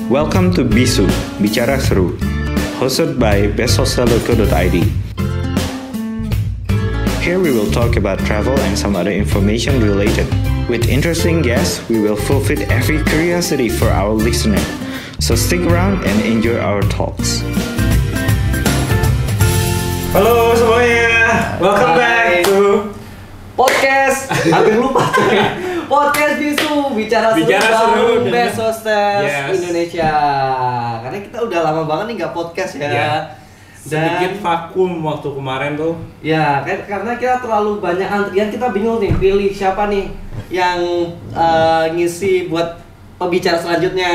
Welcome to Bisu, Bicara Seru, hosted by bestsocial.co.id. Here we will talk about travel and some other information related. With interesting guests, we will fulfill every curiosity for our listener. So stick around and enjoy our talks. Halo semuanya, welcome back to podcast. Hampir lupa. Podcast Bisu, bicara seru Best Hostess Indonesia. Karena kita udah lama banget nih nggak podcast ya. Yeah. Sedikit vakum waktu kemarin tuh. Ya, karena kita terlalu banyak antrian, kita bingung nih pilih siapa nih yang ngisi buat pembicara selanjutnya.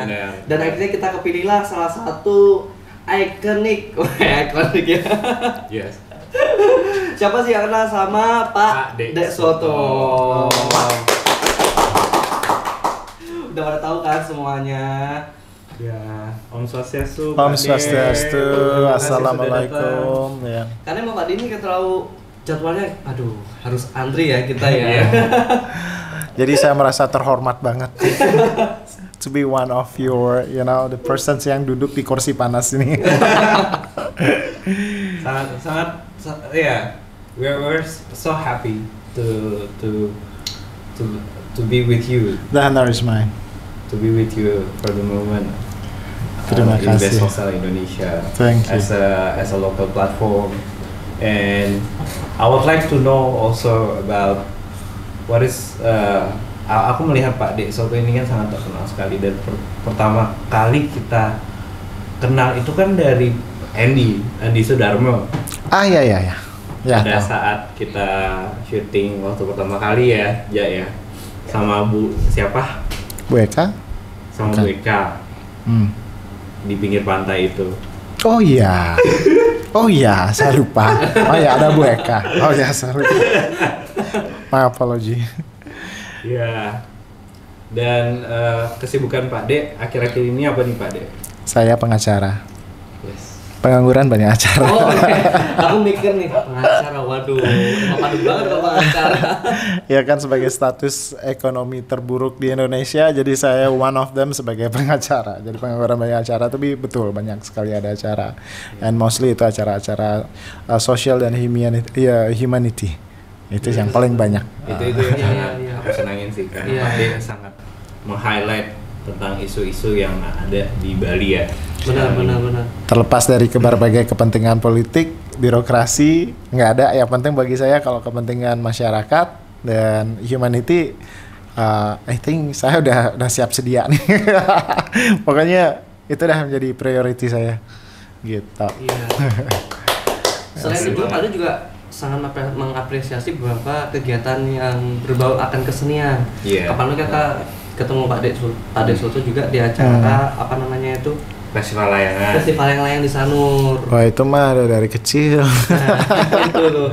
Benar. Dan akhirnya kita kepilihlah salah satu ikonik ya. Yes. Siapa sih yang kenal sama Pak Dek Soto? Udah pada tahu kan semuanya. Ya, Om Swastiastu. Om Swastiastu. Assalamualaikum. Ya. Karena Pak Dek ini kan terlalu jadwalnya, aduh, harus antri ya kita ya. Jadi saya merasa terhormat banget to be one of your, the persons yang duduk di kursi panas ini. sangat ya. We're so happy to be with you. The honor is mine. To be with you for the moment. Terima in kasih. Best Hostel Indonesia. Thank you. As a local platform, and I would like to know also about what is. Aku melihat Pak Dek Soto ini kan sangat terkenal sekali, dan pertama kali kita kenal itu kan dari Andi Sudarmo. Ya. Pada tahu. saat kita syuting waktu pertama kali ya, sama Bu siapa? Bu Eka? Sama Bukan. Bu Eka. Di pinggir pantai itu. Oh iya, saya lupa. Oh ya, ada Bu Eka. Oh ya, saya lupa. My apology. Ya. Dan kesibukan Pak Dek akhir-akhir ini apa nih Pak Dek? Saya pengacara. Yes. Pengangguran banyak acara. Oh, okay. Aku mikir nih pengacara, waduh, padu banget kalau pengacara. Ya kan, sebagai status ekonomi terburuk di Indonesia, jadi saya one of them sebagai pengacara. Jadi pengangguran banyak acara, tapi betul banyak sekali ada acara, and mostly itu acara-acara social dan humanity. Itu yang paling banyak. Itu yang sangat aku senangin sih, karena Pak Dek sangat meng-highlight tentang isu-isu yang ada di Bali ya. Benar. Terlepas dari berbagai kepentingan politik, birokrasi, nggak ada. Yang penting bagi saya kalau kepentingan masyarakat dan humanity, I think saya udah siap sedia nih. Pokoknya itu udah menjadi priority saya, gitu. Iya. Selain itu, Pak Dek juga sangat mengapresiasi beberapa kegiatan yang berbau akan kesenian. Iya. Kapan kita ketemu Pak Dek Soto juga di acara apa namanya itu? Festival layangan. Festival yang layang di Sanur. Wah, itu mah dari kecil. Itu loh.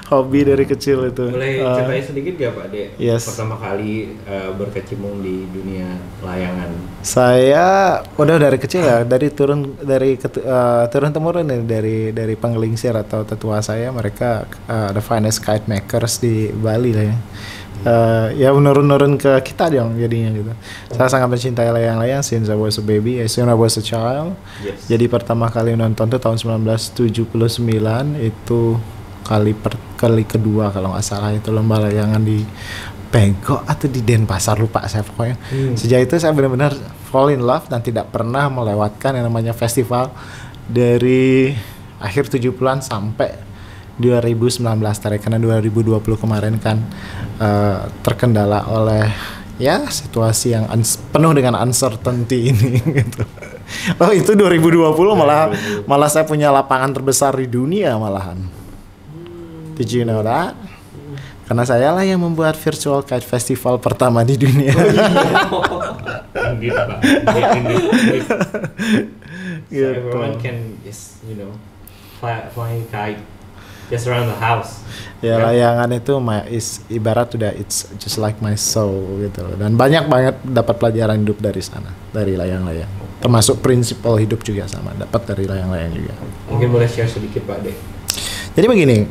Hobi dari kecil itu. Boleh ceritain sedikit gak Pak Dek? Yes. Pertama kali berkecimpung di dunia layangan. Saya udah dari kecil ya, turun temurun nih, dari penggelingsir atau tetua saya, mereka the finest kite makers di Bali lah ya. Ya menurun ke kita dong jadinya gitu. Saya sangat mencintai layang-layang since I was a baby, since I was a child. Yes. Jadi pertama kali nonton tuh tahun 1979, itu kali kedua kalau nggak salah, itu lomba layangan di Bengkok atau di Denpasar, lupa saya pokoknya. Sejak itu saya benar-benar fall in love dan tidak pernah melewatkan yang namanya festival dari akhir 70-an sampai 2019 tarik, karena 2020 kemarin kan terkendala oleh ya situasi yang penuh dengan uncertainty ini gitu. Oh, itu 2020 malah saya punya lapangan terbesar di dunia malahan. Did you know that? Karena saya lah yang membuat virtual kite festival pertama di dunia. Indeed, Pak. Indeed. So everyone can just, fly kite just around the house. Ya, layangan itu ibarat udah it's just like my soul gitu. Dan banyak banget dapat pelajaran hidup dari sana, dari layang-layang. Termasuk prinsipal hidup juga sama, dapat dari layang-layang juga. Mungkin boleh share sedikit Pak Dek. Jadi begini,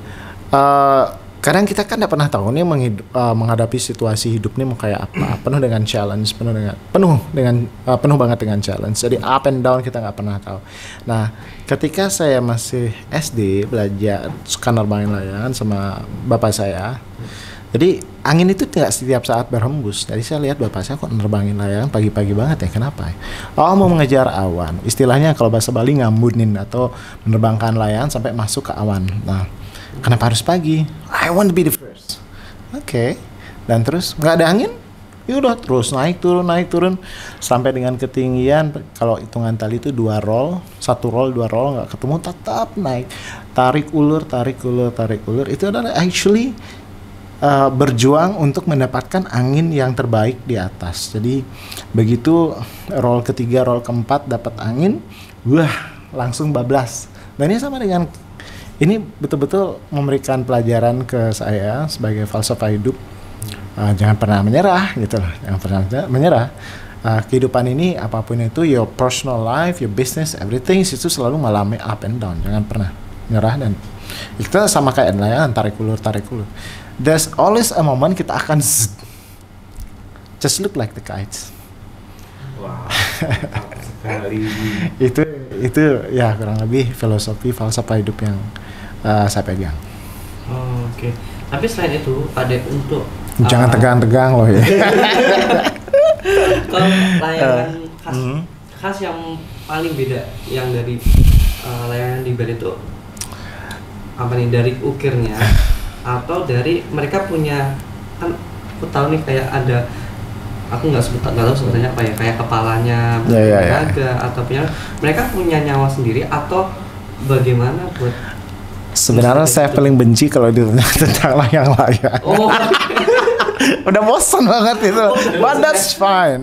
kadang kita kan tidak pernah tahu nih menghadapi situasi hidup nih mau kayak apa, penuh dengan challenge, penuh banget dengan challenge. Jadi up and down kita nggak pernah tahu. Nah, ketika saya masih SD belajar suka nerbangin layangan sama bapak saya. Jadi angin itu tidak setiap saat berhembus. Jadi saya lihat bapak saya kok nerbangin layangan pagi-pagi banget ya, kenapa ya? Oh, mau mengejar awan. Istilahnya kalau bahasa Bali ngamunin atau menerbangkan layangan sampai masuk ke awan. Nah, kenapa harus pagi? I want to be the first. Oke. Dan terus nggak ada angin, ya udah terus naik turun sampai dengan ketinggian kalau hitungan tali itu 2 roll, 1 roll 2 roll nggak ketemu tetap naik. Tarik ulur. Itu adalah actually berjuang untuk mendapatkan angin yang terbaik di atas. Jadi begitu roll ketiga, roll keempat dapat angin, wah langsung bablas. Dan ini sama dengan ini betul-betul memberikan pelajaran ke saya sebagai falsafah hidup. Jangan pernah menyerah gitu loh. Jangan pernah menyerah. Kehidupan ini apapun itu, your personal life, your business, everything itu selalu mengalami up and down. Jangan pernah menyerah. Dan itu sama kayak layangan, tarik ulur. There's always a moment kita akan just look like the kites. Wow. Sekali. itu ya kurang lebih filosofi falsafah hidup yang saya pegang. Oke. Tapi selain itu ada untuk jangan tegang-tegang loh ya. Kalau layangan khas yang paling beda yang dari layangan di Bali itu apa nih, dari ukirnya atau dari mereka punya, kan aku tahu nih kayak ada, aku nggak tahu sebenarnya apa ya, kayak kepalanya naga atau punya, mereka punya nyawa sendiri atau bagaimana buat? Sebenarnya saya paling benci kalau ditanya tentang layang-layang. Oh. Udah bosan banget itu. But that's fine.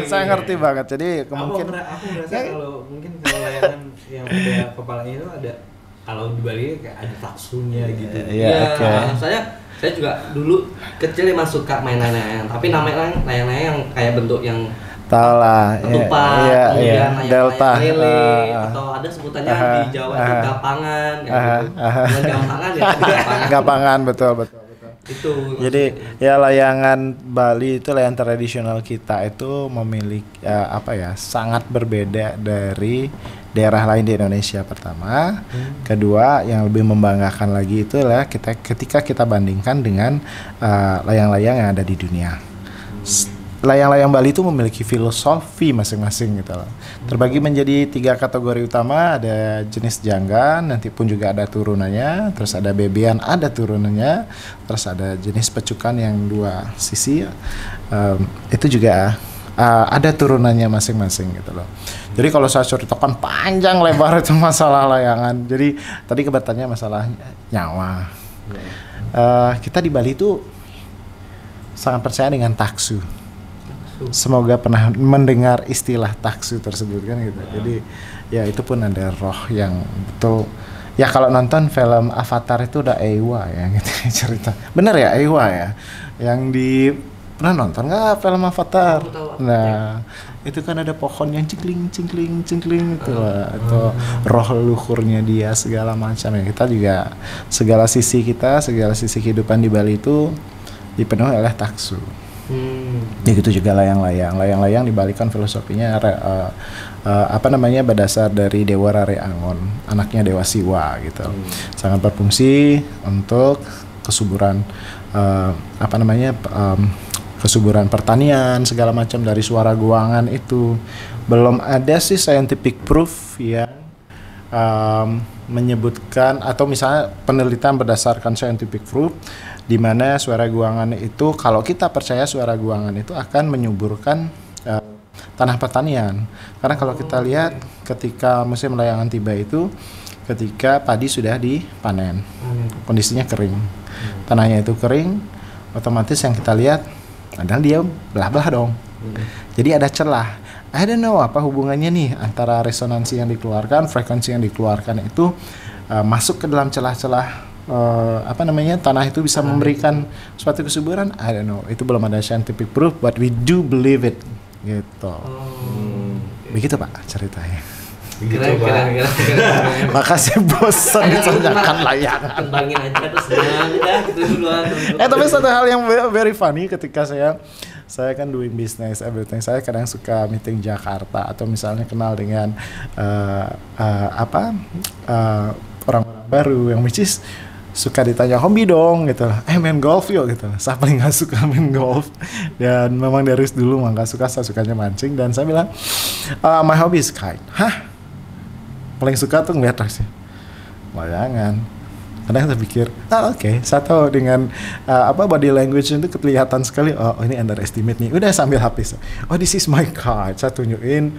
Saya iya. ngerti banget. Jadi Aku merasa kalau mungkin kalau layangan yang ada kepalanya itu ada, kalau di Bali kayak ada taksunya gitu. Iya. Saya juga dulu kecil emang suka main layang-layang, tapi namanya layang-layang yang kayak bentuk yang tahu lah, ketupat, kemudian delta, lele, atau ada sebutannya di Jawa itu gapangan, gapangan, betul. Itu. Jadi ya layangan Bali itu layangan tradisional kita itu memiliki sangat berbeda dari daerah lain di Indonesia pertama. Kedua, yang lebih membanggakan lagi itu adalah ketika kita bandingkan dengan layang-layang yang ada di dunia. Layang-layang Bali itu memiliki filosofi masing-masing gitu loh. Terbagi menjadi 3 kategori utama, ada jenis janggan, nanti pun juga ada turunannya, terus ada bebean, ada turunannya, terus ada jenis pecukan yang 2 sisi, itu juga ada turunannya masing-masing gitu loh. Jadi kalau saya ceritakan panjang lebar itu masalah layangan. Jadi tadi kebertannya masalah nyawa. Kita di Bali itu sangat percaya dengan taksu. Semoga pernah mendengar istilah taksu tersebut kan gitu. Jadi ya itu pun ada roh yang betul. Ya kalau nonton film Avatar itu udah Ewa ya gitu cerita. Bener ya Ewa ya. Yang pernah nonton nggak film Avatar? Nah itu kan ada pohon yang cingkling itu lah. Atau roh leluhurnya dia segala macam ya. Kita juga segala sisi kehidupan di Bali itu dipenuhi oleh taksu. Ya gitu juga layang-layang di Bali kan filosofinya berdasar dari Dewa Rare Angon, anaknya Dewa Siwa gitu. Sangat berfungsi untuk kesuburan kesuburan pertanian segala macam. Dari suara guangan itu belum ada sih scientific proof yang menyebutkan atau misalnya penelitian berdasarkan scientific proof di mana suara guangan itu, kalau kita percaya suara guangan itu akan menyuburkan tanah pertanian. Karena kalau kita lihat ketika musim layangan tiba itu ketika padi sudah dipanen, kondisinya kering, tanahnya itu kering, otomatis yang kita lihat adalah dia belah-belah dong. Jadi ada celah. I don't know apa hubungannya nih antara resonansi yang dikeluarkan, frekuensi yang dikeluarkan itu masuk ke dalam celah-celah tanah itu bisa memberikan suatu kesuburan. I don't know, itu belum ada scientific proof, but we do believe it gitu. Begitu Pak ceritanya. Keren. Maka saya bosan ditanyakan layangan. Kembangin aja terus udah gitu duluan. Tapi satu hal yang very funny ketika saya kan doing business everything, saya kadang suka meeting Jakarta atau misalnya kenal dengan orang-orang baru yang which is suka ditanya hobi dong gitu lah, main golf yuk gitu lah. Saya paling gak suka main golf dan memang dari dulu mah gak suka, saya sukanya mancing dan saya bilang my hobby is kite. Hah? Paling suka tuh ngeliat sih layangan. Kadang saya pikir, oke, saya tahu dengan body language itu kelihatan sekali, oh ini underestimate nih. Udah sambil HP saya, oh this is my kite. Saya tunjukin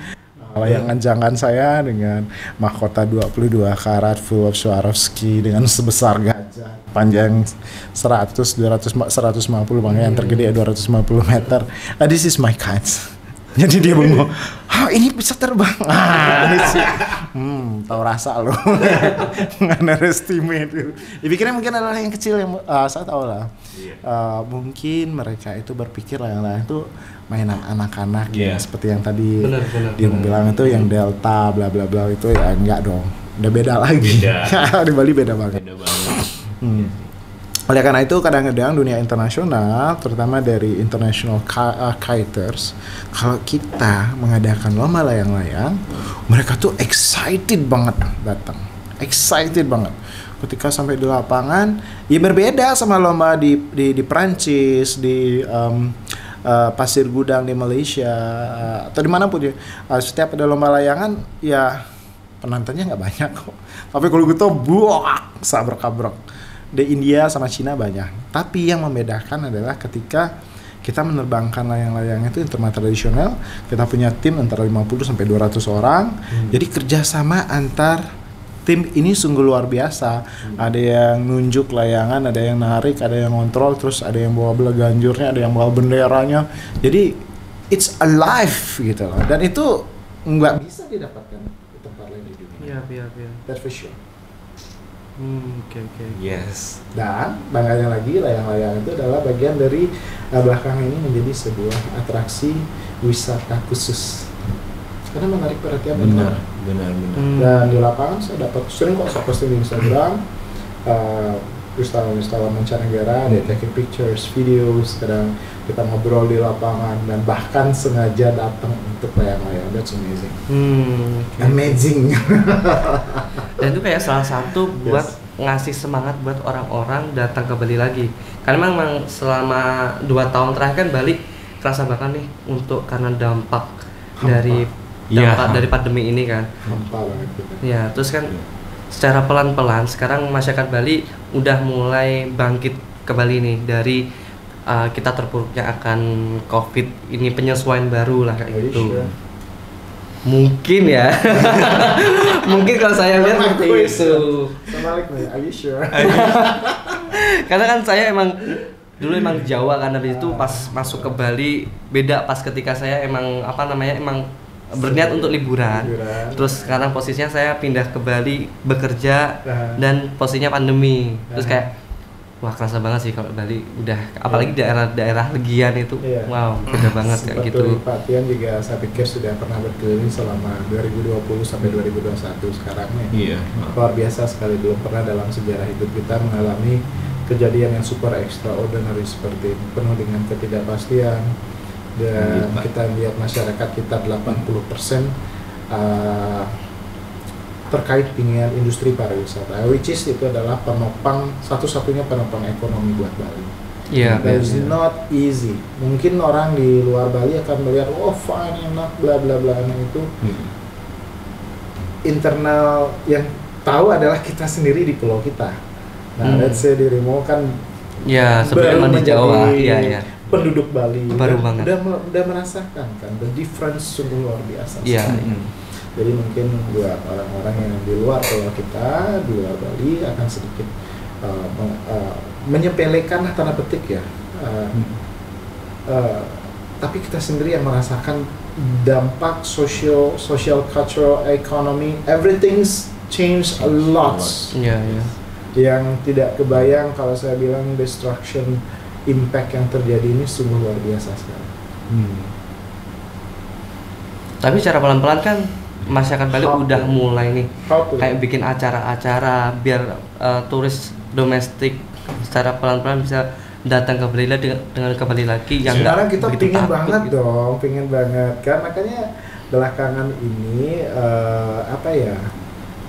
layangan jangan saya dengan mahkota 22 karat full of Swarovski dengan sebesar gajah, panjang 100, 200, 150, makanya yang tergede 250 meter. This is my kite. Jadi dia bengong, ini bisa terbang. Ini sih, tahu rasa loh. Underestimate. Dipikirnya mungkin adalah yang kecil yang saya tahu lah. Mungkin mereka itu berpikir yang lain itu mainan anak-anak ya, seperti yang tadi dia bilang itu yang Delta bla bla bla itu ya enggak dong. Udah beda lagi. Di Bali beda banget. Oleh karena itu kadang-kadang dunia internasional, terutama dari international kiters, kalau kita mengadakan lomba layang-layang, mereka tuh excited banget datang, excited banget. Ketika sampai di lapangan, ya berbeda sama lomba di Perancis, di Pasir Gudang di Malaysia, atau dimanapun ya. Setiap ada lomba layangan, ya penontonnya nggak banyak kok. Tapi kalau gitu, buak, sabrok-kabrok. Di India sama Cina banyak. Tapi yang membedakan adalah ketika kita menerbangkan layang-layang itu terma tradisional, kita punya tim antara 50 sampai 200 orang. Jadi kerjasama antar tim ini sungguh luar biasa. Ada yang nunjuk layangan, ada yang narik, ada yang ngontrol, terus ada yang bawa belaganjurnya, ada yang bawa benderanya. Jadi it's alive gitu loh. Dan itu nggak bisa didapatkan di tempat lain di dunia. Iya. That's for sure. Oke. Yes. Dan bangganya lagi layang-layang itu adalah bagian dari belakangan ini menjadi sebuah atraksi wisata khusus karena menarik perhatian Benar. Dan di lapangan saya dapat sering kok saya posting di Instagram wisatawan mancanegara, dia taking pictures, videos, kadang kita ngobrol di lapangan dan bahkan sengaja datang untuk layang-layang. That's amazing. Amazing. Dan itu kayak salah satu buat ngasih semangat buat orang-orang datang ke Bali lagi. Karena memang selama 2 tahun terakhir kan Bali kerasa banget nih untuk karena dampak dari pandemi ini kan. Hampa banget gitu. Ya, terus kan secara pelan-pelan sekarang masyarakat Bali udah mulai bangkit ke Bali nih dari kita terpuruknya akan COVID ini, penyesuaian baru lah kayak gitu. Sure? Mungkin ya. Mungkin kalau saya lihat seperti itu. Are you sure? Karena kan saya emang dulu emang di Jawa kan, habis itu pas masuk ke Bali beda pas ketika saya emang berniat untuk liburan. Terus sekarang posisinya saya pindah ke Bali bekerja dan posisinya pandemi. Terus kayak wah kerasa banget sih kalau Bali udah apalagi daerah-daerah Legian itu. Wow, beda banget kayak gitu. Pak Tian juga saya pikir sudah pernah berkeliling selama 2020 sampai 2021 sekarang nih. Luar biasa sekali, belum pernah dalam sejarah hidup kita mengalami kejadian yang super extraordinary seperti ini, penuh dengan ketidakpastian. Dan kita lihat masyarakat kita 80% terkait dengan industri pariwisata, which is itu adalah satu-satunya penopang ekonomi buat Bali. It's not easy. Mungkin orang di luar Bali akan melihat, oh fine, enak, bla bla bla, itu internal yang tahu adalah kita sendiri di pulau kita. Nah, let's say dirimu kan sebelum di Jawa, penduduk Bali baru udah merasakan kan the difference sungguh luar biasa. Jadi mungkin buat orang-orang yang di luar pulau kita, di luar Bali akan sedikit menyepelekan tanda petik ya. Tapi kita sendiri yang merasakan dampak social, cultural, economy, everything's changed a lot. Yang tidak kebayang kalau saya bilang destruction, impact yang terjadi ini sungguh luar biasa sekali. Tapi cara pelan-pelan kan masyarakat Bali How udah to- mulai nih how to- kayak bikin acara-acara biar turis domestik secara pelan-pelan bisa datang ke Bali dengan kembali lagi yang sekarang nggak kita begitu pingin takut banget gitu. dong, pingin banget kan, makanya belakangan ini apa ya,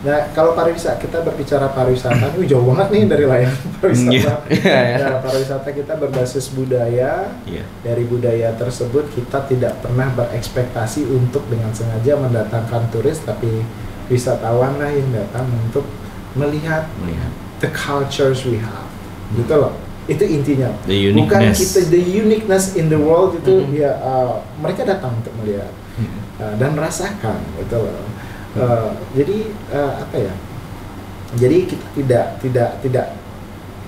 nah kalau pariwisata, kita berbicara pariwisata ini jauh banget nih dari layanan pariwisata. Iya, iya. Ya, pariwisata kita berbasis budaya. Iya. Dari budaya tersebut kita tidak pernah berekspektasi untuk dengan sengaja mendatangkan turis, tapi wisatawan lah yang datang untuk melihat the cultures we have, gitu loh. Itu intinya. The Bukan uniqueness. kita the uniqueness in the world itu Mhm. ya, mereka datang untuk melihat dan merasakan, gitu loh. Jadi apa ya? Jadi kita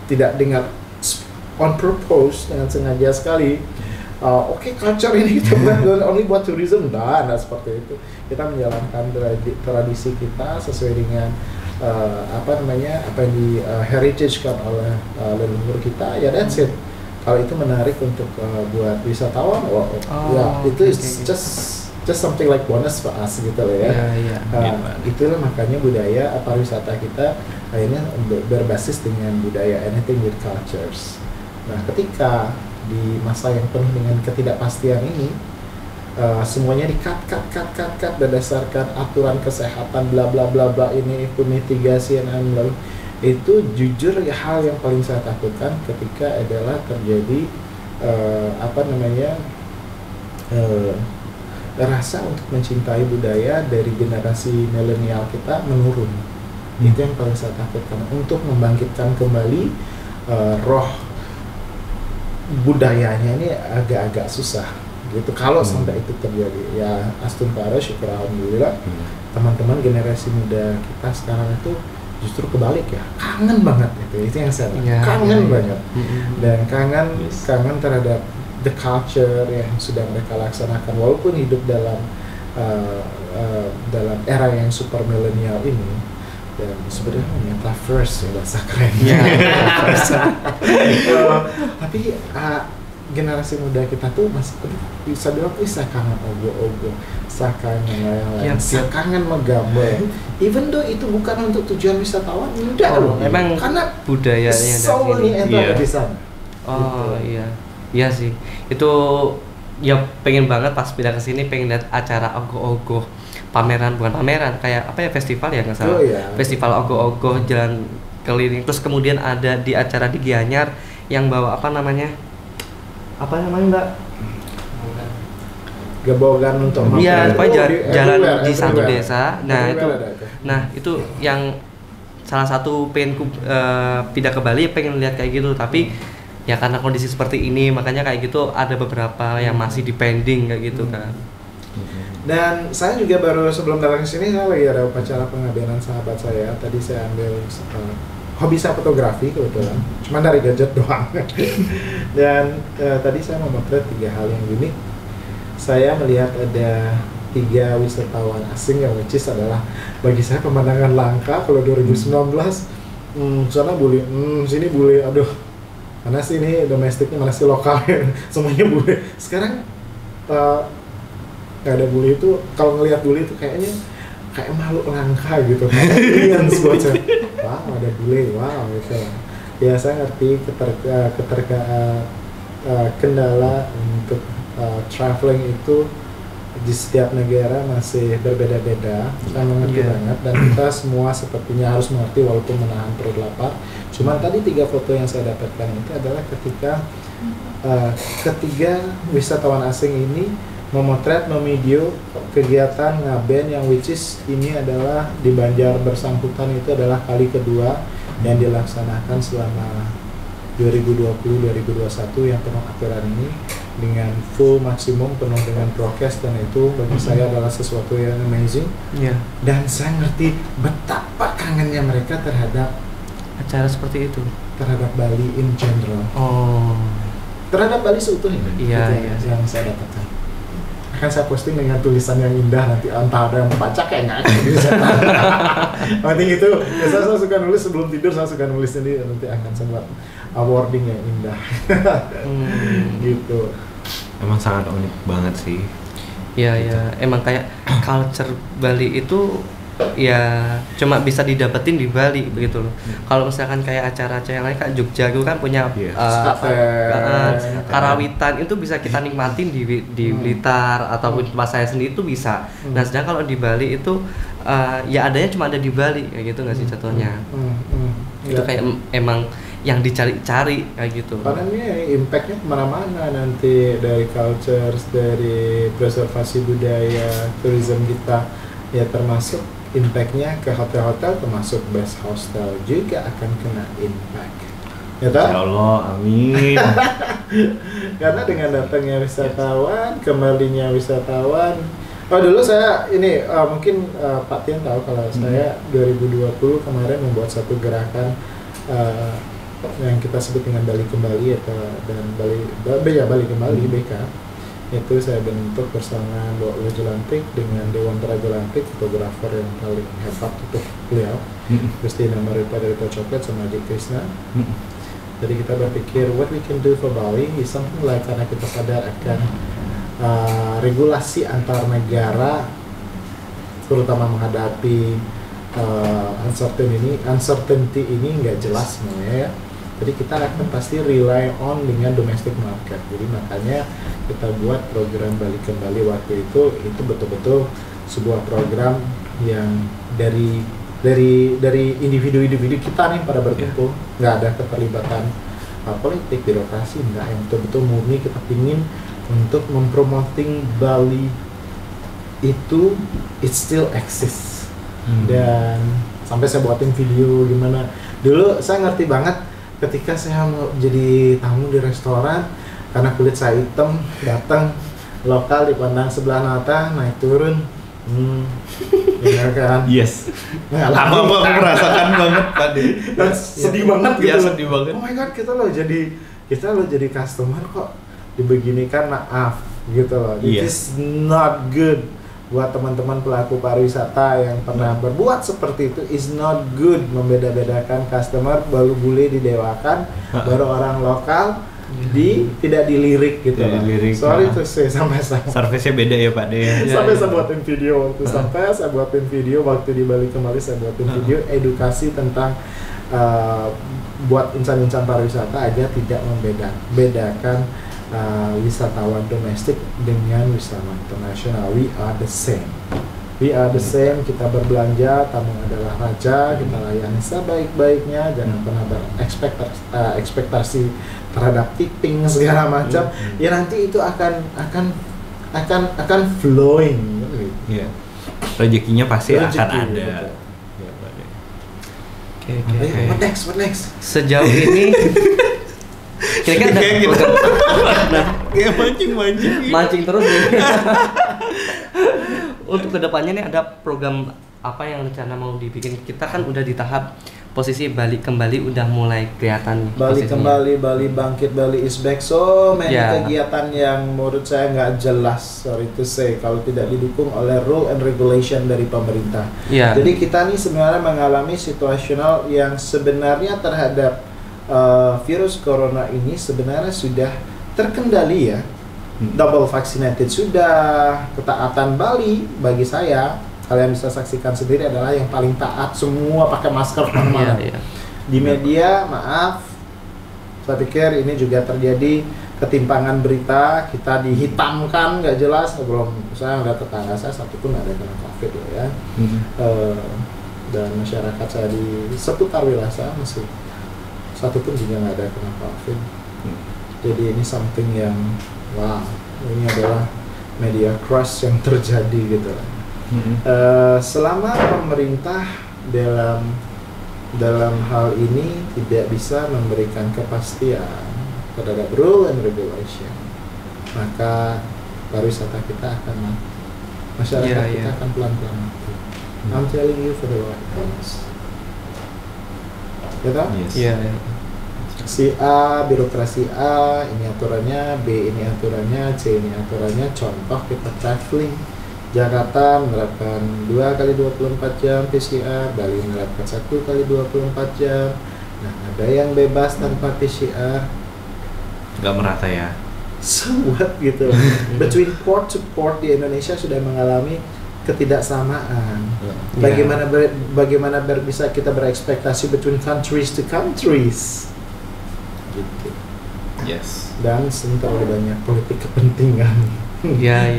tidak dengan on purpose, dengan sengaja sekali. Oke, culture ini kita buat only buat tourism, nah seperti itu. Kita menjalankan tradisi kita sesuai dengan apa yang di heritage kan oleh leluhur kita, ya that's it. Kalau itu menarik untuk buat wisatawan, ya itu is okay. just something like bonus for us gitu loh ya. Iya. Itulah makanya budaya pariwisata kita akhirnya berbasis dengan budaya, anything with cultures. Nah, ketika di masa yang penuh dengan ketidakpastian ini, semuanya di-cut berdasarkan aturan kesehatan bla bla bla bla, ini itu mitigasi dan lalu itu jujur ya, hal yang paling saya takutkan ketika adalah terjadi rasa untuk mencintai budaya dari generasi milenial kita menurun. Itu yang paling saya takutkan, untuk membangkitkan kembali roh budayanya ini agak-agak susah gitu kalau sampai itu terjadi. Ya astagfirullah, syukur alhamdulillah teman-teman generasi muda kita sekarang itu justru kebalik ya, kangen banget itu yang saya kangen banget. Dan kangen terhadap the culture yang sudah mereka laksanakan walaupun hidup dalam era yang super milenial ini. Dan sebenarnya metaverse ya bahasa kerennya. Tapi generasi muda kita tuh masih bisa bilang saya kangen ogo-ogo, saya kangen lain-lain, saya kangen menggambar. Even though itu bukan untuk tujuan wisatawan, enggak loh. Memang Karena budayanya soulnya itu ada di sana. Oh iya sih. Itu ya pengen banget pas pindah ke sini pengen lihat acara ogoh-ogoh, pameran, bukan pameran, kayak apa ya, festival ya nggak salah. Festival ogoh-ogoh jalan keliling, terus kemudian ada di acara di Gianyar yang bawa apa namanya Mbak? Gebogan untuk Iya, pokoknya jalan di satu everywhere. desa. Nah Everywhere itu, ada. itu yang salah satu pengen pindah ke Bali pengen lihat kayak gitu, tapi ya karena kondisi seperti ini makanya kayak gitu ada beberapa yang masih di pending kayak gitu kan. Dan saya juga baru sebelum datang ke sini saya lagi ada upacara pengabdian sahabat saya. Tadi saya ambil hobi saya fotografi kebetulan, cuma dari gadget doang. Dan tadi saya memotret 3 hal yang unik. Saya melihat ada 3 wisatawan asing yang which is adalah bagi saya pemandangan langka kalau 2019. Sana bule, sini bule, aduh, mana sih ini domestiknya, mana sih lokalnya, semuanya bule. Sekarang nggak ada bule itu, kalau ngelihat bule itu kayaknya kayak makhluk langka gitu, kayak aliens buat saya. Wow, ada bule, wow gitu. Ya saya ngerti kendala untuk traveling itu di setiap negara masih berbeda-beda. Saya mengerti banget, dan kita semua sepertinya harus mengerti walaupun menahan perut lapar. Cuman tadi 3 foto yang saya dapatkan itu adalah ketika ketiga wisatawan asing ini memotret, memvideo kegiatan ngaben yang which is ini adalah di Banjar bersangkutan, itu adalah kali kedua yang dilaksanakan selama 2020-2021 yang penuh aturan ini dengan full maksimum, penuh dengan prokes, dan itu bagi saya adalah sesuatu yang amazing. Dan saya ngerti betapa kangennya mereka terhadap Acara seperti itu. terhadap Bali in general, terhadap Bali seutuhnya. Iya. Yang saya dapatkan. Akan saya posting dengan tulisan yang indah, nanti entah ada yang baca kayak nggak bisa. Penting itu, biasanya saya suka nulis sebelum tidur, saya suka nulis ini, nanti akan saya buat wording yang indah. Gitu. Emang sangat unik banget sih. Ya emang kayak culture Bali itu ya cuma bisa didapetin di Bali begitu loh. Kalau misalkan kayak acara-acara yang lain kayak Jogja itu kan punya karawitan itu bisa kita nikmatin di Blitar ataupun tempat saya sendiri itu bisa. Nah sedangkan kalau di Bali itu ya adanya cuma ada di Bali kayak gitu nggak sih contohnya. Itu kayak emang yang dicari-cari kayak gitu. Karena ini impactnya kemana-mana nanti, dari culture, dari preservasi budaya, tourism kita, ya termasuk impactnya ke hotel-hotel, termasuk best hostel juga akan kena impact. Ya tak? Ya Allah, amin. Karena dengan datangnya wisatawan, kembalinya wisatawan. Oh dulu saya ini mungkin Pak Tian tahu kalau saya 2020 kemarin membuat satu gerakan yang kita sebut dengan Bali Kembali dan Bali Kembali BK. Itu saya bentuk bersama Mbak Jelantik dengan Dewan Jelantik, fotografer yang paling hebat itu beliau, Christina Marita dari Coklat sama Adik Krishna. Jadi kita berpikir what we can do for Bali is something like, karena kita sadar akan regulasi antar negara terutama menghadapi uncertainty ini nggak jelas semuanya ya. Jadi kita akan pasti rely on dengan domestic market. Jadi makanya kita buat program Bali Kembali waktu itu betul-betul sebuah program yang dari individu-individu kita nih pada berkumpul, nggak ada keterlibatan politik, birokrasi, nggak, yang betul-betul murni kita ingin untuk mempromoting Bali itu it still exists. Dan sampai saya buatin video gimana. Dulu saya ngerti banget ketika saya mau jadi tamu di restoran, karena kulit saya hitam, datang lokal dipandang sebelah mata, naik turun, ya kan? Yes. Aku merasakan banget tadi. Sedih banget gitu. Ya, sedih banget. Oh my god, kita loh jadi customer kok dibeginikan, maaf gitu loh. It is not good. Buat teman-teman pelaku pariwisata yang pernah berbuat seperti itu, is not good. Membeda-bedakan customer, baru bule didewakan, baru orang lokal tidak dilirik gitu. Sorry tuh saya sampai Service-nya beda ya Pak De. Sampai saya buatin video waktu di Bali Kembali, saya buatin video edukasi tentang buat insan-insan pariwisata agar tidak membedakan wisatawan domestik dengan wisatawan internasional. We are the same. Kita berbelanja, tamu adalah raja, kita layani sebaik-baiknya, jangan pernah berekspektasi terhadap tipping segala macam. Ya nanti itu akan flowing. Iya. Rezekinya pasti akan ada. Oke. What next? Sejauh ini kira-kira ada kayak mancing terus nih. Untuk kedepannya nih ada program apa yang rencana mau dibikin? Kita kan udah di tahap posisi Bali Kembali udah mulai kelihatan. Bali Kembali, Bali Bangkit, Bali is back. So many kegiatan yang menurut saya nggak jelas, sorry to say, kalau tidak didukung oleh rule and regulation dari pemerintah. Jadi kita nih sebenarnya mengalami situasional yang sebenarnya terhadap virus corona ini sebenarnya sudah terkendali ya. Double vaccinated sudah, ketaatan Bali bagi saya, kalian bisa saksikan sendiri, adalah yang paling taat, semua pakai masker kemana-mana. Di media, maaf, saya pikir ini juga terjadi ketimpangan berita, kita dihitamkan nggak jelas. Saya ngeliat tetangga saya satu pun nggak ada kena COVID loh ya. Dan masyarakat saya di seputar wilayah saya masih satu pun juga nggak ada kena COVID. Jadi ini something yang wow, ini adalah media crush yang terjadi gitu. Selama pemerintah dalam hal ini tidak bisa memberikan kepastian terhadap rule and regulation, maka pariwisata kita akan mati, masyarakat kita akan pelan-pelan mati. I'm telling you for the right reasons. Si A, birokrasi A, ini aturannya, B ini aturannya, C ini aturannya. Contoh kita traveling, Jakarta menerapkan 2x24 jam PCR, Bali menerapkan 1x24 jam. Nah, ada yang bebas tanpa PCR. Nggak merata ya? so what gitu. Between port to port di Indonesia sudah mengalami ketidaksamaan. Bagaimana bisa kita berekspektasi between countries to countries gitu. Yes. Dan terlalu banyak politik kepentingan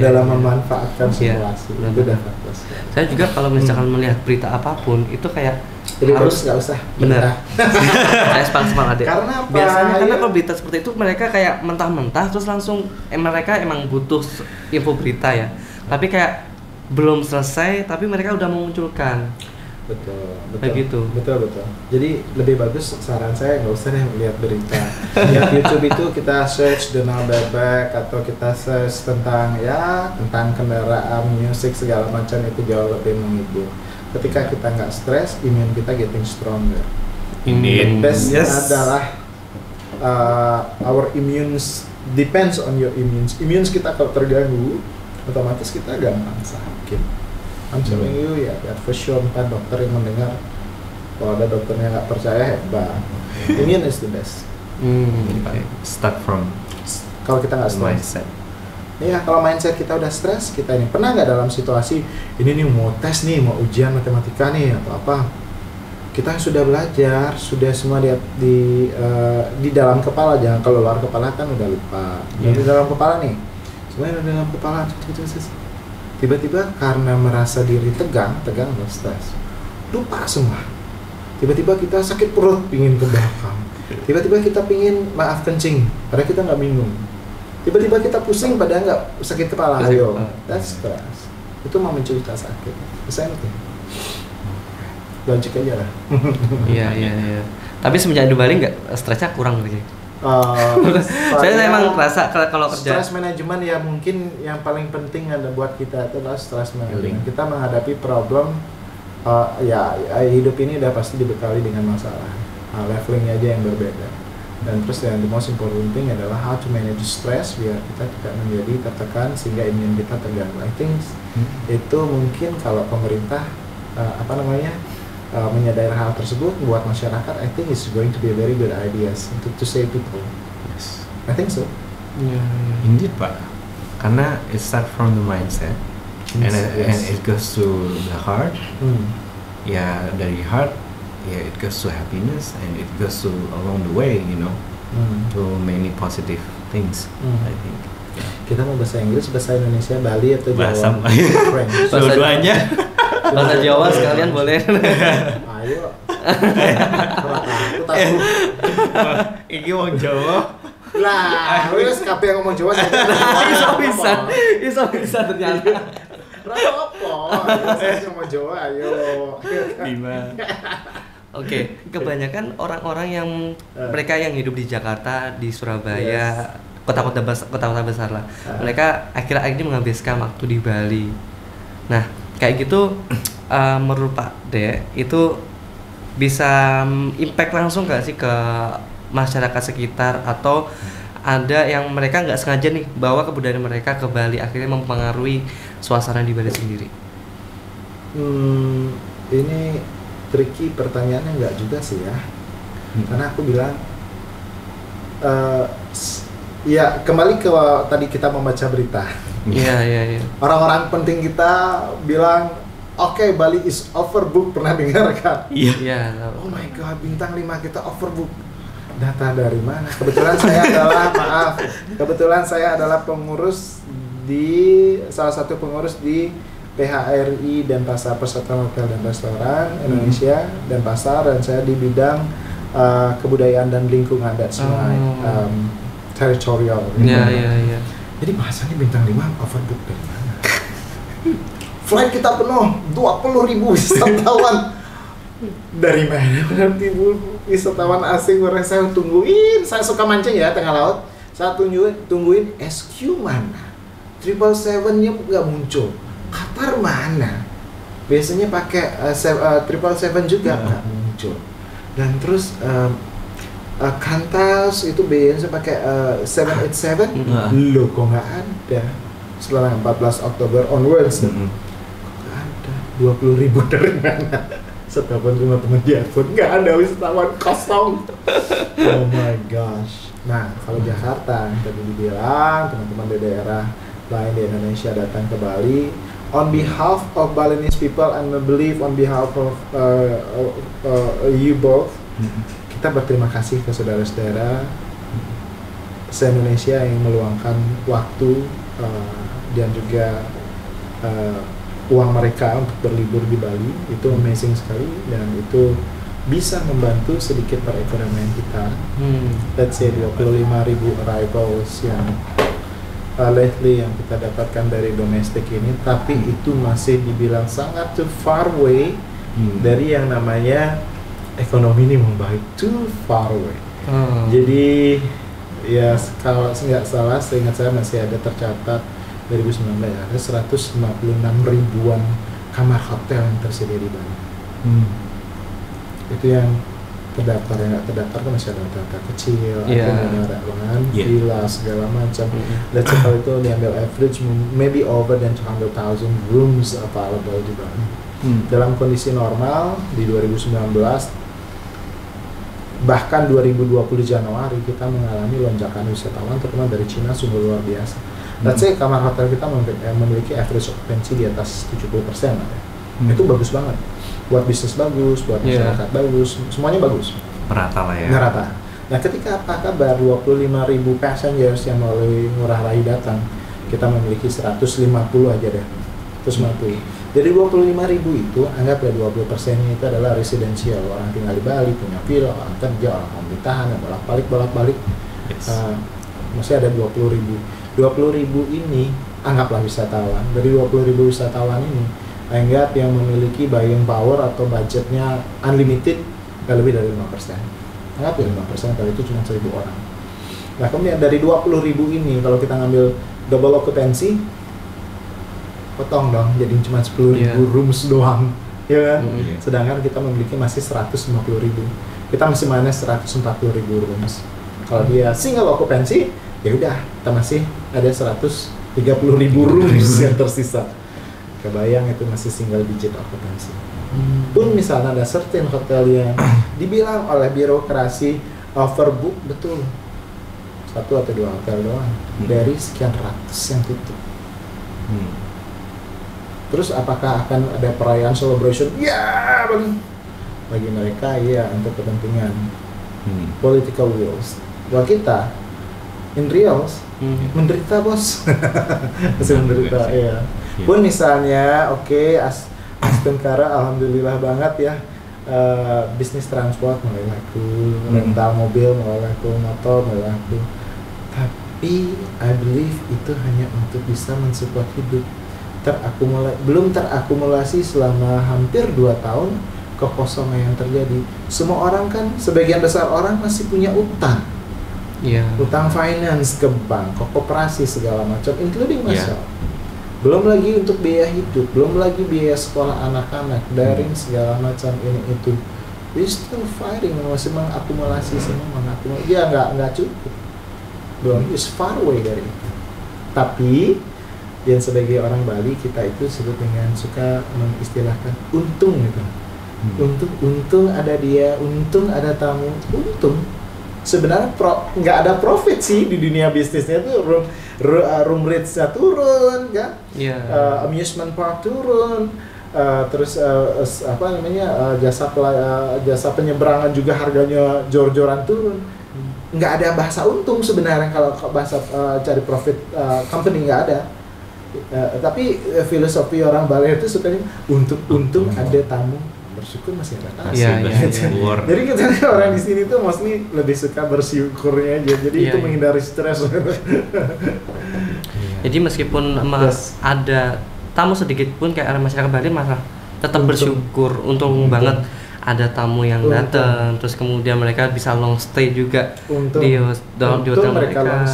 dalam memanfaatkan situasi. Itu udah fakta. Saya juga kalau misalkan melihat berita apapun itu kayak jadi harus nggak usah. Bener. Saya sepakat. Karena apa? Biasanya karena kalau berita seperti itu mereka kayak mentah-mentah terus langsung mereka emang butuh info berita ya. Tapi kayak belum selesai tapi mereka udah memunculkan. Betul. Begitu. Betul. Jadi lebih bagus saran saya nggak usah deh lihat berita. Lihat YouTube itu kita search Donald Bebek atau kita search tentang kendaraan, musik segala macam itu jauh lebih menghibur. Ketika kita nggak stres, imun kita getting stronger. Indeed. The best adalah our immunes depends on your immunes. Immunes kita kalau terganggu, otomatis kita gampang sakit. I'm telling you for sure, entah dokter yang mendengar. Kalau ada dokternya nggak percaya, hebat. Immune is the best. Start from kalau kita nggak stres. mindset. Iya, kalau mindset kita udah stres, kita ini pernah nggak dalam situasi ini nih mau tes nih, mau ujian matematika nih atau apa? Kita sudah belajar, sudah semua di dalam kepala, jangan kalau luar kepala kan udah lupa. Di dalam kepala nih, semuanya udah dalam kepala. Tiba-tiba karena merasa diri tegang atau stres, lupa semua. Tiba-tiba kita sakit perut, pingin ke belakang. Tiba-tiba kita pingin kencing, padahal kita nggak minum. Tiba-tiba kita pusing, padahal nggak sakit kepala. Ayo, that's stress. Itu mau mencuri kita sakit. Bisa nih. Logik aja lah. Iya. Tapi semenjak di Bali nggak stresnya kurang gitu. Saya emang merasa kalau kerja stress management ya mungkin yang paling penting ada buat kita itu adalah stress management. Kita menghadapi problem hidup ini udah pasti dibekali dengan masalah. Levelingnya aja yang berbeda. Dan terus yang the most important thing adalah how to manage stress biar kita tidak menjadi tertekan sehingga imun kita terganggu. I think itu mungkin kalau pemerintah menyadari hal tersebut buat masyarakat, I think it's going to be a very good idea to save people. Yes. I think so. Indeed, Pak. Karena it start from the mindset, and it goes to the heart. Ya dari heart, it goes to happiness, and it goes to along the way, to many positive things. I think. Kita mau bahasa Inggris, bahasa Indonesia, Bali atau Jawa? French. Dua-duanya. bahasa Jawa sekalian boleh. Ayo. Aku tahu. Iki wong Jawa. Lah, wis kabeh yang ngomong Jawa saya. Bisa ternyata. Rasa apa? Saya ngomong Jawa, ayo. Oke, kebanyakan orang-orang yang mereka yang hidup di Jakarta, di Surabaya, kota-kota besar lah. Mereka akhir-akhir ini menghabiskan waktu di Bali. Nah, kayak gitu menurut Pak De itu bisa impact langsung nggak sih ke masyarakat sekitar, atau ada yang mereka nggak sengaja nih bawa kebudayaan mereka ke Bali akhirnya mempengaruhi suasana di Bali sendiri? Ini tricky pertanyaannya, nggak juga sih ya. Karena aku bilang ya kembali ke tadi kita membaca berita. Iya. Orang-orang penting kita bilang, oke, Bali is overbook, pernah dengar kan? Iya. Oh my god, bintang 5 kita overbook. Data dari mana? Kebetulan saya adalah pengurus salah satu pengurus di PHRI Denpasar, Persatuan Hotel dan Restoran Indonesia Denpasar, dan saya di bidang kebudayaan dan lingkungan, that's my territorial. Iya. Jadi bahasanya bintang 5 overbook dari mana? Flight kita penuh, 20.000 wisatawan. Dari mana? Berarti wisatawan asing, orang saya tungguin. Saya suka mancing ya tengah laut. Saya tungguin SQ mana? 777-nya nggak muncul. Qatar mana? Biasanya pakai 777 juga nggak muncul. Dan terus Qantas itu biasanya pakai 787, loh kok nggak ada. Setelah 14 Oktober onwards, kok nggak ada. 20.000 dari mana? Setelah teman-teman di iPhone nggak ada, wisatawan kosong. Oh my gosh. Nah, kalau Jakarta yang tadi dibilang teman-teman di daerah lain di Indonesia datang ke Bali, on behalf of Balinese people and I believe on behalf of you both, kita berterima kasih ke saudara-saudara se-Indonesia yang meluangkan waktu dan juga uang mereka untuk berlibur di Bali. Itu amazing sekali dan itu bisa membantu sedikit perekonomian kita. Let's say 25.000 arrivals yang lately yang kita dapatkan dari domestik ini, tapi itu masih dibilang sangat too far away dari yang namanya ekonomi ini membaik, too far away. Jadi ya kalau nggak salah, seingat saya masih ada tercatat 2019 ada 156 ribuan kamar hotel yang tersedia di Bali. Itu yang terdaftar, yang nggak terdaftar kan masih ada hotel kecil, ada ruangan, villa segala macam. Let's say kalau itu diambil average, maybe over than 200,000 rooms available di Bali. Dalam kondisi normal di 2019, bahkan 2020 Januari kita mengalami lonjakan wisatawan terutama dari Cina sungguh luar biasa. Let's say kamar hotel kita memiliki average occupancy di atas 70%. Itu bagus banget. Buat bisnis bagus, buat masyarakat bagus, semuanya bagus. Merata lah ya. Merata. Nah, ketika apa kabar 25.000 passengers yang melalui Ngurah Rai datang, kita memiliki 150 aja deh. 150. Dari 25.000 itu, anggaplah 20%-nya itu adalah residensial. Orang tinggal di Bali, punya villa, orang kerja, orang mau ditahan, bolak-balik. Masih ada 20.000. 20.000 ini, anggaplah wisatawan. Dari 20.000 wisatawan ini, anggap yang memiliki buying power atau budgetnya unlimited nggak lebih dari 5%. Anggap ya 5% kalau itu cuma 1.000 orang. Nah kemudian dari 20.000 ini kalau kita ngambil double occupancy, potong dong jadi cuma 10.000 rooms doang, ya kan? Sedangkan kita memiliki masih 150.000. Kita masih minus 140.000 rooms. Kalau dia single occupancy, ya udah kita masih ada 130.000 rooms yang tersisa. Kebayang itu masih single digit occupancy. Pun misalnya ada certain hotel yang dibilang oleh birokrasi overbook, betul 1 atau 2 hotel doang dari sekian ratus yang tutup. Terus apakah akan ada perayaan celebration? Ya, bagi mereka ya untuk kepentingan political wills. Buat kita in reals menderita bos. Masih menderita ya. Pun misalnya Aston Kara alhamdulillah banget ya, bisnis transport mulai laku, rental mobil mulai laku, motor mulai laku. Tapi I believe itu hanya untuk bisa mensupport hidup. Belum terakumulasi selama hampir 2 tahun kekosongan yang terjadi. Semua orang kan, sebagian besar orang masih punya utang. Utang finance ke bank, ke koperasi segala macam, including myself. Belum lagi untuk biaya hidup, belum lagi biaya sekolah anak-anak, daring segala macam ini itu. We still fighting, masih mengakumulasi semua, ya nggak cukup. Belum, is far away dari itu. Tapi yang sebagai orang Bali kita itu sebut dengan suka mengistilahkan untung gitu. Untung ada dia, untung ada tamu, untung. Sebenarnya nggak ada profit sih di dunia bisnisnya tuh. Room rates-nya turun kan, amusement park turun, terus jasa penyeberangan juga harganya jor-joran turun. Nggak ada bahasa untung sebenarnya kalau bahasa cari profit company nggak ada. Tapi filosofi orang Bali itu sukanya untung ada tamu, bersyukur masih ada tamu. Jadi kita orang di sini tuh mostly lebih suka bersyukurnya aja. Jadi itu menghindari stres. Jadi meskipun ada tamu sedikit pun kayak masyarakat Bali malah tetap bersyukur, untung banget ada tamu yang datang, terus kemudian mereka bisa long stay juga di hotel mereka.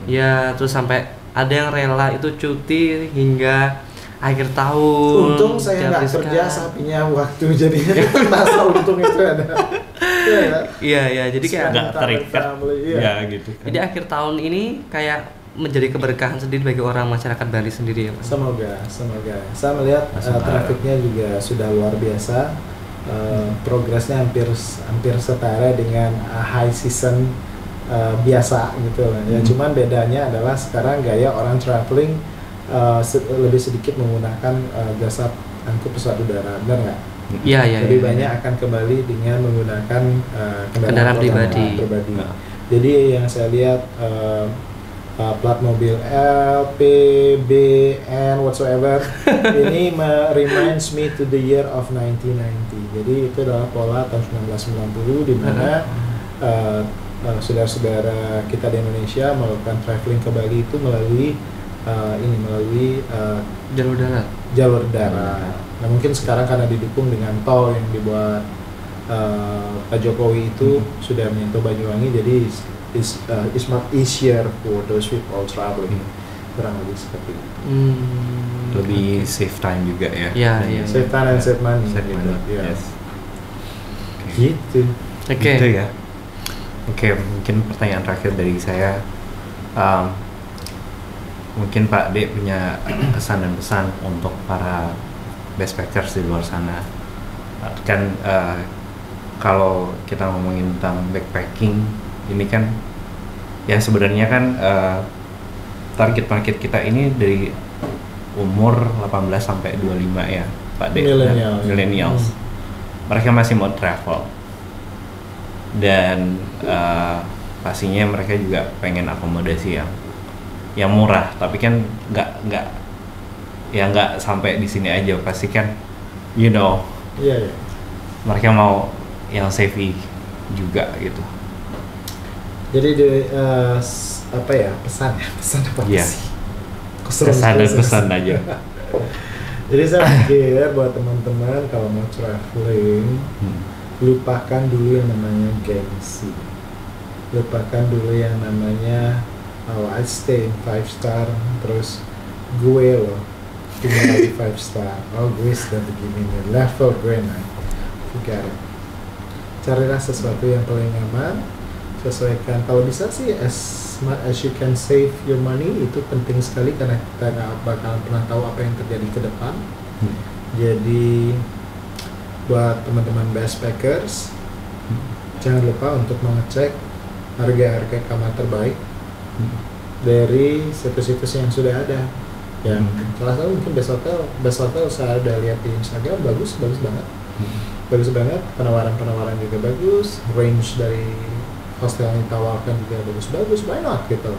Ya, terus sampai ada yang rela itu cuti hingga akhir tahun. Untung saya nggak kerja, sapinya waktu, jadinya masa untung itu ada. Iya, jadi kayak nggak terikat. Ya gitu. Jadi akhir tahun ini kayak menjadi keberkahan sendiri bagi orang masyarakat Bali sendiri ya Mas. Semoga. Saya melihat trafiknya juga sudah luar biasa. Progresnya hampir setara dengan high season biasa gitu lah. Ya cuman bedanya adalah sekarang gaya orang traveling lebih sedikit menggunakan jasa angkut pesawat udara, benar nggak? Iya. Lebih banyak akan kembali dengan menggunakan Kendaraan pribadi. Jadi yang saya lihat plat mobil L, P, B, N, whatsoever ini reminds me to the year of 1990. Jadi itu adalah pola tahun 1990 di mana saudara-saudara kita di Indonesia melakukan traveling ke Bali itu melalui jalur darat. Nah mungkin sekarang karena didukung dengan tol yang dibuat Pak Jokowi itu sudah menyentuh Banyuwangi, jadi it's much easier for those people traveling. Kurang lebih seperti itu. Lebih save time juga ya. Iya. Save time and save money. Yes. Gitu. Oke. Gitu ya. Oke, mungkin pertanyaan terakhir dari saya. Mungkin Pak D punya kesan dan pesan untuk para backpackers di luar sana. Kan kalau kita ngomongin tentang backpacking, ini kan ya sebenarnya kan target market kita ini dari umur 18 sampai 25 ya Pak D, millennials. Mereka masih mau travel dan pastinya mereka juga pengen akomodasi yang murah, tapi kan nggak sampai di sini aja, pasti kan mereka mau yang safety juga gitu. Jadi pesan apa sih? Pesan aja. Jadi saya pikir buat teman-teman kalau mau traveling, lupakan dulu yang namanya gengsi, lupakan dulu yang namanya I stay in 5 star, terus gue loh tinggal di 5 star, gue sudah begini nih, level gue naik. Forget it. Carilah sesuatu yang paling aman, sesuaikan. Kalau bisa sih as much as you can save your money, itu penting sekali karena kita nggak bakal pernah tahu apa yang terjadi ke depan. Jadi buat teman-teman backpackers, jangan lupa untuk mengecek harga-harga kamar terbaik dari situs-situs yang sudah ada. Yang salah satu mungkin Best Hotel saya udah lihat di Instagram, bagus banget, penawaran juga bagus, range dari hostel yang ditawarkan juga bagus, why not gitu.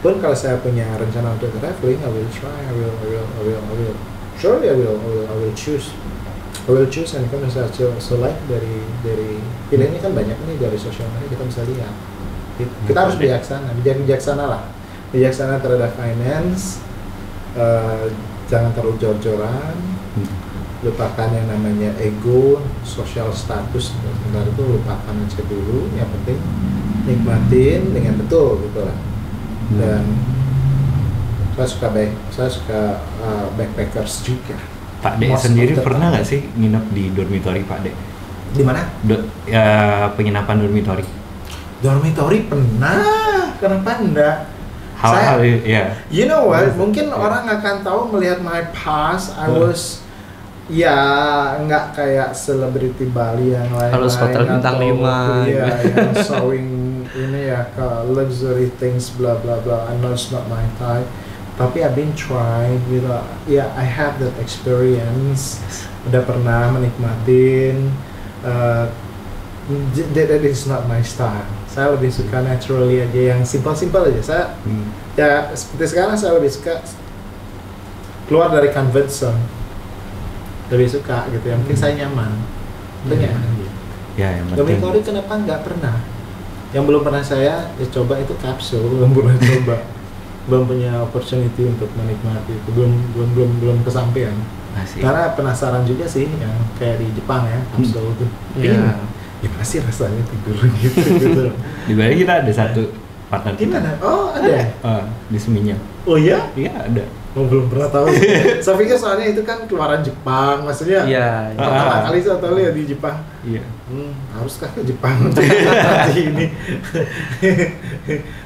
Pun kalau saya punya rencana untuk traveling, I will choose and kan bisa select dari pilihannya kan banyak nih dari sosial media, kita bisa lihat. Kita harus bijaksana terhadap finance, jangan terlalu jor-joran, lupakan yang namanya ego, social status, sebentar itu lupakan aja dulu. Yang penting nikmatin dengan betul gitu lah. Dan saya suka backpackers juga. Pak D sendiri pernah nggak sih nginep di dormitory Pak D? Di mana? Penginapan dormitory. Dormitory pernah, kenapa enggak? You know what? Mungkin orang akan tahu melihat my past. I was nggak kayak selebriti Bali yang lain. Harus hotel bintang 5. Yang showing ini ya ke luxury things bla bla bla. I know it's not my type. Tapi I've been trying gitu. I have that experience. Udah pernah menikmatin. That is not my style. Saya lebih suka naturally aja, yang simple aja. Saya seperti sekarang saya lebih suka keluar dari comfort zone. Lebih suka gitu ya, mungkin saya nyaman. Yang dormitory kenapa nggak pernah? Yang belum pernah saya coba itu kapsul, belum pernah coba. Belum punya opportunity untuk menikmati itu, belum kesampaian. Karena penasaran juga sih yang kayak di Jepang ya, kapsul itu. Gimana sih rasanya tidur gitu. Di Bali kita ada satu partner kita. Gimana? Oh ada? Di Seminyak. Oh iya? Iya ada. Belum pernah tahu. Saya pikir soalnya itu kan keluaran Jepang, maksudnya. Iya. Pertama kali saya tahu ya di Jepang. Iya. Haruskah ke Jepang untuk nanti ini?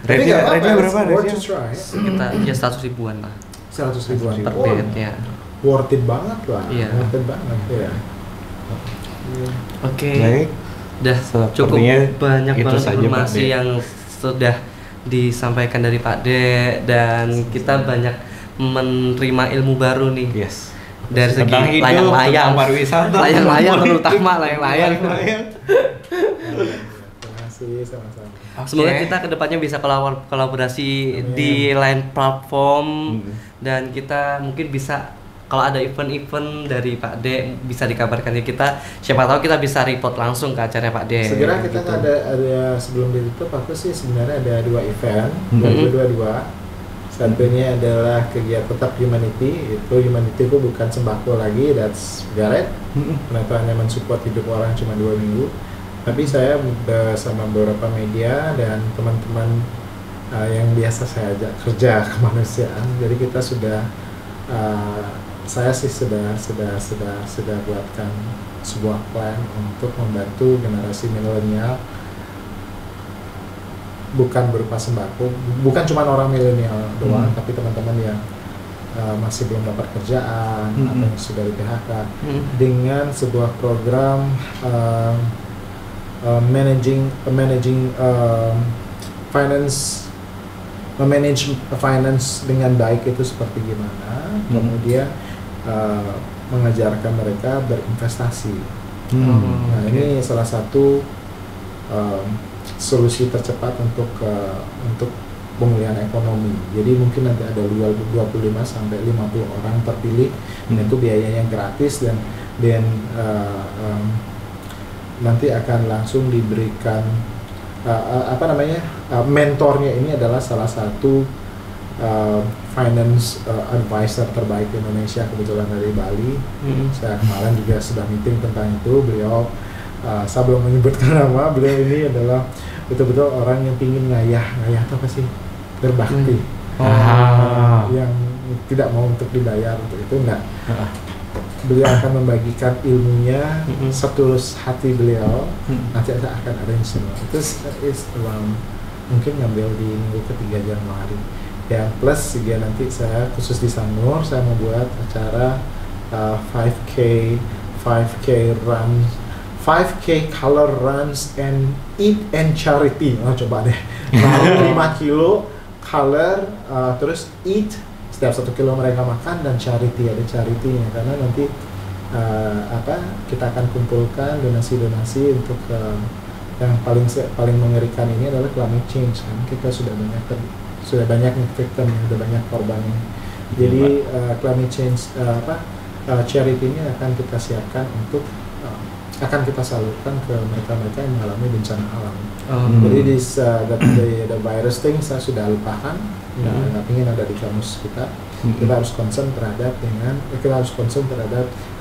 Rate-nya berapa? Worth to try. Kita 100 ribuan lah. 100 ribuan per bed ya. Worth it banget lah. Iya. Worth it banget ya. Oke. Baik. Udah cukup banyak banget informasi yang sudah disampaikan dari Pak De, dan kita banyak menerima ilmu baru nih. Yes. Dari segi Tentang hidup, layang-layang, tentang pariwisata, layang-layang terutama layang-layang. Terima kasih sama-sama. Semoga kita kedepannya bisa kolaborasi di lain platform, dan kita mungkin bisa kalau ada event-event dari Pak De bisa dikabarkan ke kita. Siapa tahu kita bisa report langsung ke acaranya Pak De. Segera kita gitu. ada sebelum ditutup aku sih sebenarnya ada 2 event 2022. Satunya adalah kegiatan tetap humanity. Humanity itu bukan sembako lagi, that's Garret. Penataan mensupport hidup orang cuma 2 minggu. Tapi saya bersama beberapa media dan teman-teman yang biasa saya ajak kerja kemanusiaan. Jadi kita sudah saya sih sudah buatkan sebuah plan untuk membantu generasi milenial, bukan berupa sembako, bukan cuma orang milenial doang, tapi teman-teman yang masih belum dapat kerjaan atau yang sudah di PHK, dengan sebuah program managing finance, memanage finance dengan baik itu seperti gimana, kemudian mengajarkan mereka berinvestasi. Nah, ini salah satu solusi tercepat untuk pemulihan ekonomi. Jadi mungkin nanti ada 25 sampai 50 orang terpilih, dan itu biayanya gratis, dan nanti akan langsung diberikan mentornya ini adalah salah satu finance advisor terbaik di Indonesia, kebetulan dari Bali. Saya kemarin juga sudah meeting tentang itu. Beliau saya belum menyebutkan nama, beliau ini adalah betul-betul orang yang pingin ngayah itu apa sih? Berbakti. Yang tidak mau untuk dibayar untuk itu, enggak. Beliau akan membagikan ilmunya setulus hati beliau. Nanti akan ada yang semua. Itu mungkin ngambil di minggu ketiga Januari. Ya, plus juga nanti saya khusus di Sanur, saya membuat acara 5K runs, 5K color runs and eat and charity. Coba deh. Lalu 5 kilo color, terus eat, setiap 1 kilo mereka makan, dan charity, ada charity-nya, karena nanti kita akan kumpulkan donasi-donasi untuk yang paling mengerikan ini adalah climate change, kan kita sudah banyak victim, sudah banyak korbannya. Jadi climate change charity-nya akan kita siapkan untuk akan kita salurkan ke mereka-mereka yang mengalami bencana alam. Jadi the virus thing saya sudah lupakan, nggak ingin ada di kamus kita. Kita harus concern terhadap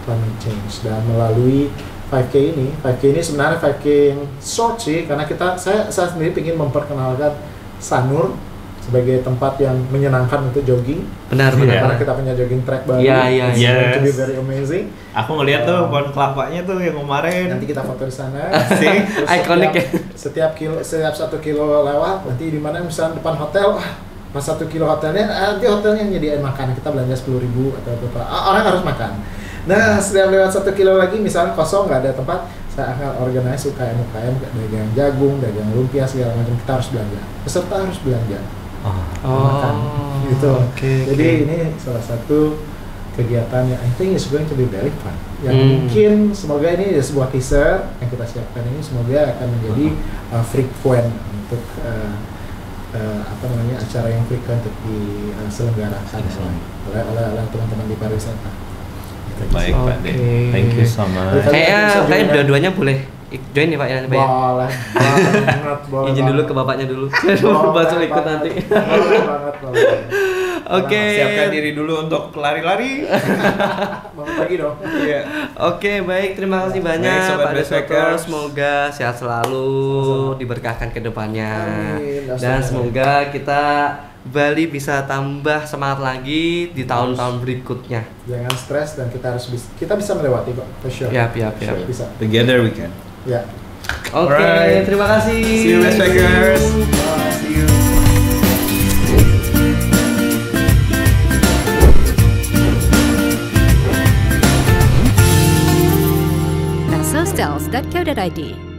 climate change, dan melalui 5K ini sebenarnya 5K yang short sih, karena saya sendiri ingin memperkenalkan Sanur sebagai tempat yang menyenangkan untuk jogging. Benar. Karena kita punya jogging track baru. Yes. To be very amazing. Aku ngeliat tuh pohon kelapanya tuh yang kemarin. Nanti kita foto di sana. Ikonik ya. Setiap 1 kilo lewat, nanti di mana misalnya depan hotel, pas 1 kilo hotelnya, nanti hotelnya nyediain makan, kita belanja 10.000 atau apa. Orang harus makan. Nah, setiap lewat 1 kilo lagi, misalnya kosong nggak ada tempat, saya akan organize UKM dagang jagung, dagang lumpia, segala macam. Kita harus belanja. Peserta harus belanja. Makan. Gitu. Jadi ini salah satu kegiatan yang I think is going to be very fun. Yang mungkin semoga ini sebuah teaser yang kita siapkan ini semoga akan menjadi frequent untuk acara yang frequent untuk diselenggarakan oleh teman-teman di pariwisata. Baik Pak De, thank you so much. Kayaknya dua-duanya boleh join nih Pak ya. Boleh banget. Izin dulu ke bapaknya dulu. Baru ikut nanti. Boleh banget. Oke. Siapkan diri dulu untuk lari-lari. Bangun pagi dong. Iya. Oke, baik, terima kasih banyak Sobat Pak Backpackers. Semoga sehat selalu, diberkahkan ke depannya. Amin. Dan semoga kita Bali bisa tambah semangat lagi di tahun-tahun berikutnya. Jangan stres, dan kita bisa melewati kok, for sure. Yap. Sure, bisa. Together we can. Ya. Oke, Alright. terima kasih. See you Backpackers. See you. Nasostels.co.id